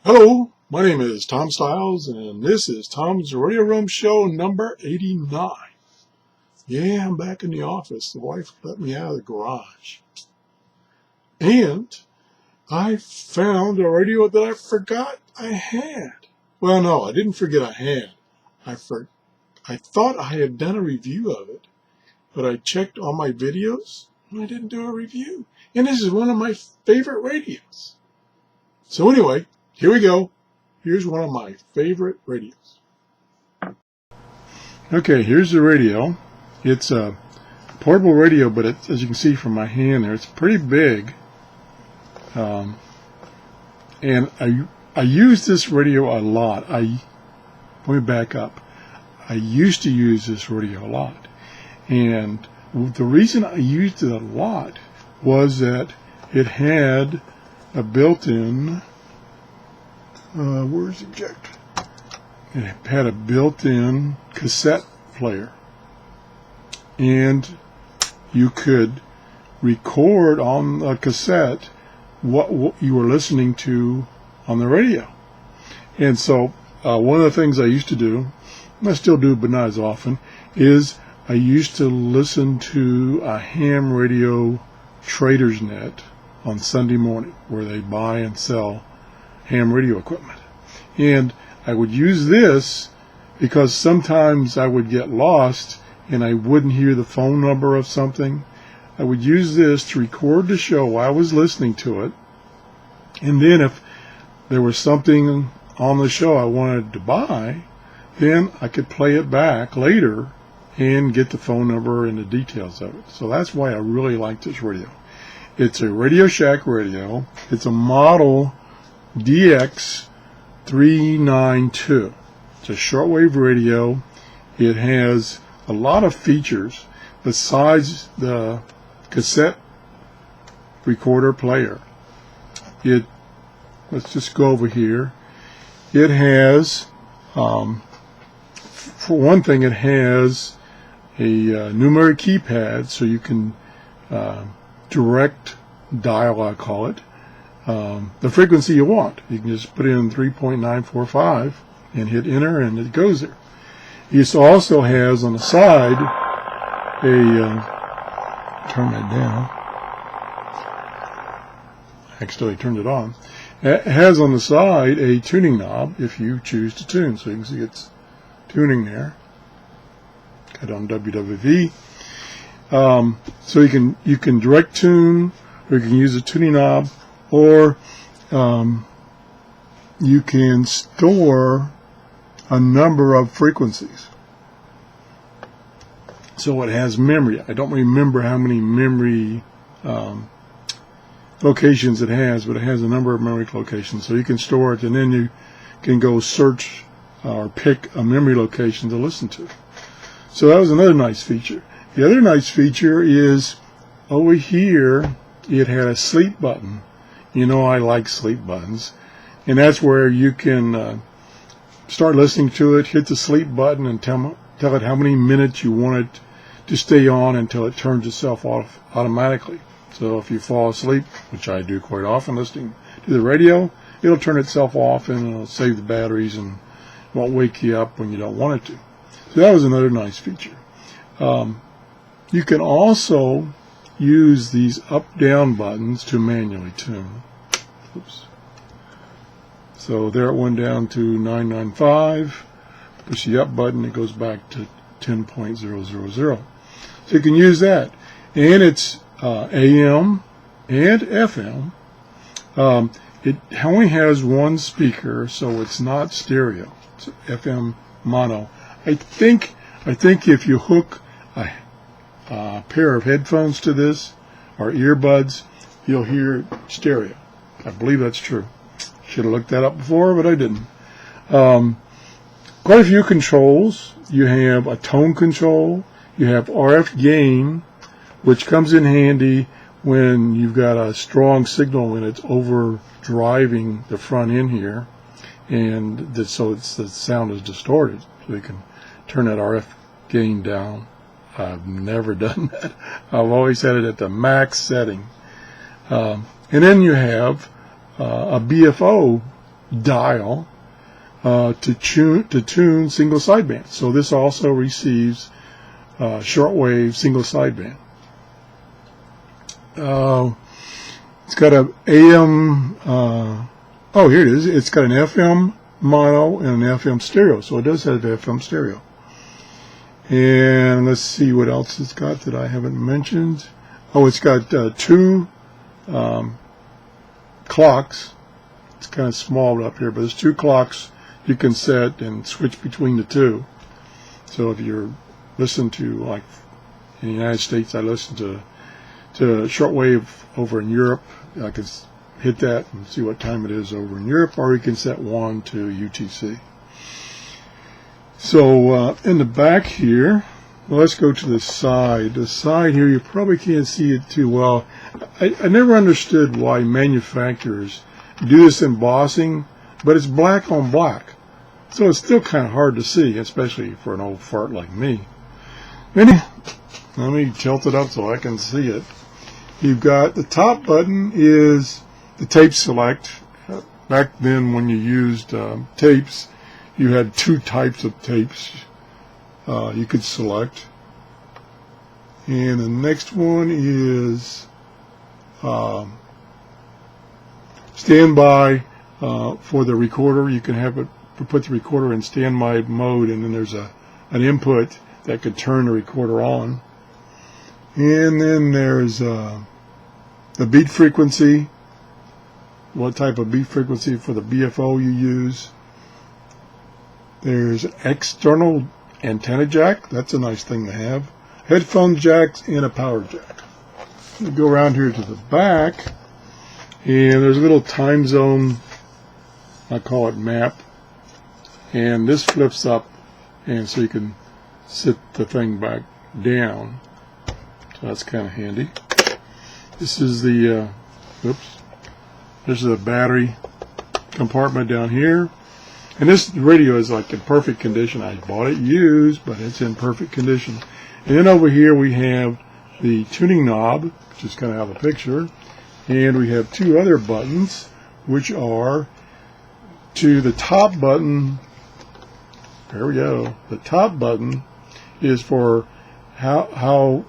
Hello, my name is Tom Stiles, and this is Tom's Radio Room Show number 89. Yeah, I'm back in the office. The wife let me out of the garage. And I found a radio that I forgot I had. Well, no, I didn't forget I had. I thought I had done a review of it, but I checked all my videos, and I didn't do a review. And this is one of my favorite radios. So anyway, here we go. Here's one of my favorite radios. Okay, here's the radio. It's a portable radio, but as you can see from my hand there, it's pretty big. And I use this radio a lot. Let me back up. I used to use this radio a lot. And the reason I used it a lot was that it had a built-in where's the eject? It had a built-in cassette player, and you could record on a cassette what you were listening to on the radio. And so one of the things I used to do, and I still do but not as often, is I used to listen to a ham radio trader's net on Sunday morning, where they buy and sell ham radio equipment. And I would use this because sometimes I would get lost and I wouldn't hear the phone number of something. I would use this to record the show while I was listening to it, and then if there was something on the show I wanted to buy, then I could play it back later and get the phone number and the details of it. So that's why I really like this radio. It's a Radio Shack radio. It's a model DX-392. It's a shortwave radio. It has a lot of features besides the cassette recorder player. Let's just go over here. It has, for one thing, it has a numeric keypad, so you can direct dial, I call it, the frequency you want. You can just put in 3.945 and hit enter, and it goes there. It also has on the side turn that down. Accidentally turned it on. It has on the side a tuning knob if you choose to tune. So you can see it's tuning there. Got it on WWV. So you can direct tune, or you can use a tuning knob, or you can store a number of frequencies. So it has memory. I don't remember how many memory locations it has, but it has a number of memory locations. So you can store it, and then you can go search or pick a memory location to listen to. So that was another nice feature. The other nice feature is over here it had a sleep button. You know I like sleep buttons. And that's where you can start listening to it, hit the sleep button, and tell it how many minutes you want it to stay on until it turns itself off automatically. So if you fall asleep, which I do quite often listening to the radio, it'll turn itself off and it'll save the batteries and won't wake you up when you don't want it to. So that was another nice feature. You can also use these up-down buttons to manually tune. Oops. So there it went down to 995. Push the up button, it goes back to 10.000. So you can use that. And it's AM and FM. It only has one speaker, so it's not stereo. It's FM mono. I think if you hook a pair of headphones to this, or earbuds, you'll hear stereo. I believe that's true. Should have looked that up before, but I didn't. Quite a few controls. You have a tone control. You have RF gain, which comes in handy when you've got a strong signal and it's overdriving the front end here, and so the sound is distorted. So you can turn that RF gain down. I've never done that. I've always had it at the max setting. And then you have a BFO dial to tune single sideband. So this also receives shortwave single sideband. It's got a AM. Oh, here it is. It's got an FM mono and an FM stereo. So it does have FM stereo. And let's see what else it's got that I haven't mentioned. Oh, it's got two clocks. It's kind of small up here, but there's two clocks you can set and switch between the two. So if you're listening to, like in the United States, I listen to shortwave over in Europe. I can hit that and see what time it is over in Europe, or you can set 1 to UTC. So in the back here, well, let's go to the side. The side here, you probably can't see it too well. I never understood why manufacturers do this embossing, but it's black on black. So it's still kind of hard to see, especially for an old fart like me. Let me tilt it up so I can see it. You've got the top button is the tape select. Back then when you used tapes, you had two types of tapes you could select. And the next one is standby for the recorder. You can have it put the recorder in standby mode, and then there's an input that could turn the recorder on. And then there's the beat frequency, what type of beat frequency for the BFO you use. There's external antenna jack. That's a nice thing to have. Headphone jacks and a power jack. We go around here to the back, and there's a little time zone, I call it map, and this flips up, and so you can sit the thing back down. So that's kind of handy. This is the this is the battery compartment down here, and this radio is like in perfect condition. I bought it used, but it's in perfect condition. And then over here we have the tuning knob, which is kind of out of the picture, and we have two other buttons, which are to the top button. There we go. The top button is for how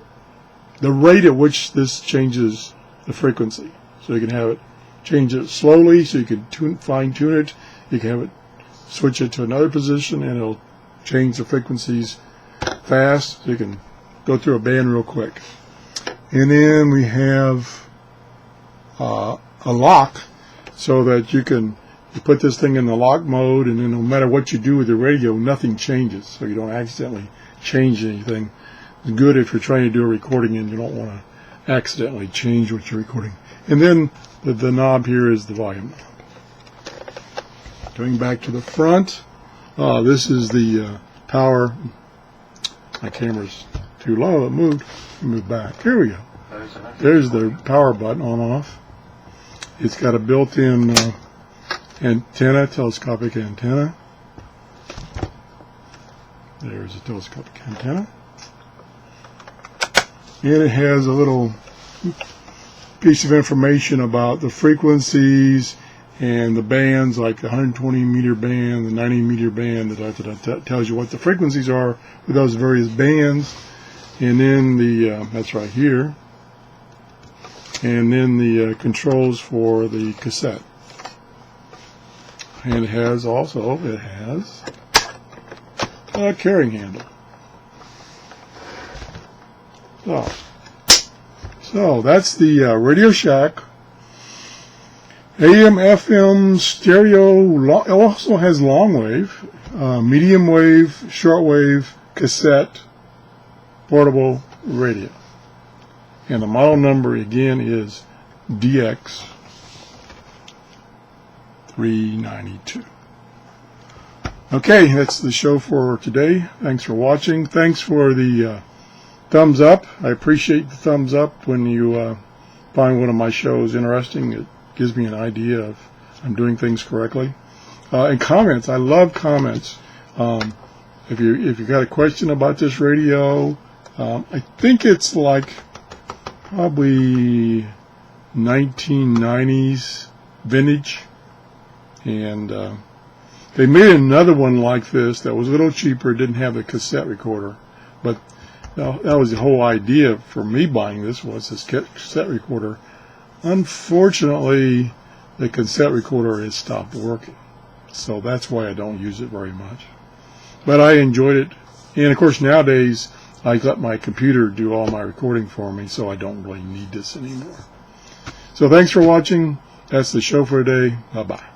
the rate at which this changes the frequency. So you can have it change it slowly, so you can fine tune it. You can have it switch it to another position, and it'll change the frequencies fast, so you can go through a band real quick. And then we have a lock, so that you put this thing in the lock mode, and then no matter what you do with the radio, nothing changes, so you don't accidentally change anything. It's good if you're trying to do a recording and you don't want to accidentally change what you're recording. And then the knob here is the volume knob. Going back to the front, this is the power. My camera's too low, it moved. Move back. Here we go. There's the power button on off. It's got a built-in antenna, telescopic antenna. There's a telescopic antenna. And it has a little piece of information about the frequencies and the bands, like the 120 meter band, the 90 meter band, that tells you what the frequencies are with those various bands. And then that's right here. And then the controls for the cassette. And it has a carrying handle. So that's the Radio Shack AM FM stereo. It also has long wave, medium wave, short wave, cassette, portable radio. And the model number again is DX-392. Okay, that's the show for today. Thanks for watching. Thanks for the thumbs up. I appreciate the thumbs up when you find one of my shows interesting. It gives me an idea of I'm doing things correctly. And comments. I love comments. If you got a question about this radio, I think it's like probably 1990s vintage, And they made another one like this that was a little cheaper. It didn't have the cassette recorder, but that was the whole idea for me buying this, was this cassette recorder. Unfortunately, the cassette recorder has stopped working, so that's why I don't use it very much. But I enjoyed it, and of course nowadays I let my computer do all my recording for me, so I don't really need this anymore. So thanks for watching. That's the show for today. Bye-bye.